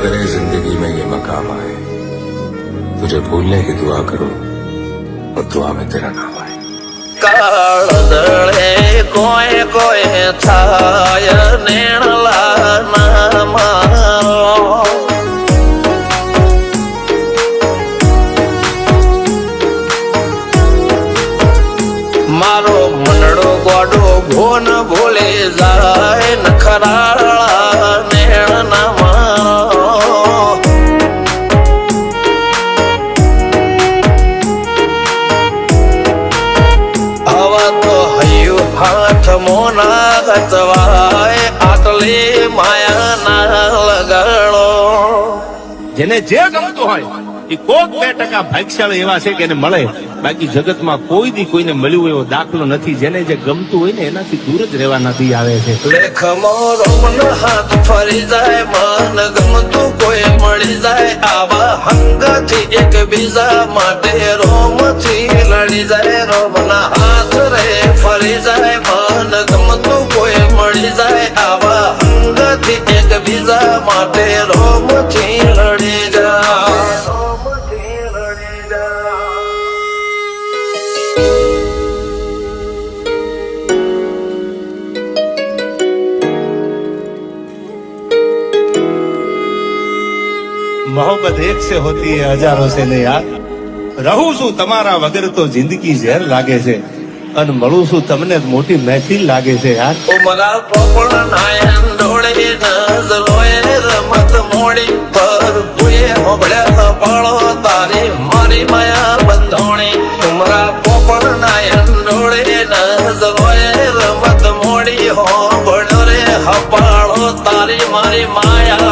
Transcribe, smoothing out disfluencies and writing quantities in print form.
करे जिंदगी में ये मकाम आए, तुझे भूलने की दुआ करूं और दुआ में तेरा नाम आए। કાળ દળે કોઈ કોઈ થાય નેણલા ના મારો મારો મનડો ગોડો ભોન ભૂલે જાય નખરાળા નેણ ના મારો હાથ મોના ગતવાય આટલી માયા ના લગાડો જેને જે ગમતું હોય એ કોક 2% ભાગ્યશાળી એવા છે કે એને મળે, બાકી જગતમાં કોઈ દી કોઈને મળ્યું એવો દાખલો નથી. જેને જે ગમતું હોય ને એનાથી દૂર જ રહેવા નથી આવે છે. લેખમો રોમન હાથ ફરી જાય, મન ગમતું કોઈ મળી જાય, આવા હંગથી એકબીજા માટે રોમથી લડી જાય. રોમના હાથ રે ફરી જાય, મન ગમતું કોઈ મળી જાય, આવા હંગથી એકબીજા માટે રોમથી લડી જાય. मोहब्बत एक से होती है हजारों से नहीं यार. રહું છું તમારા વગર તો જિંદગી ઝેર લાગે છે, અને મળું છું તમને મોટી મહેફિલ લાગે છે યાર. ઉમરા પોપણ નાયન ડોળે નજરોએ રમત મોડી પર ભૂએ હોબળ્યા પાળો તારી મારી માયા બંધોણી. ઉમરા પોપણ નાયન ડોળે નજરોએ રમત મોડી હોબળ્યો રે હપાળો તારી મારી માયા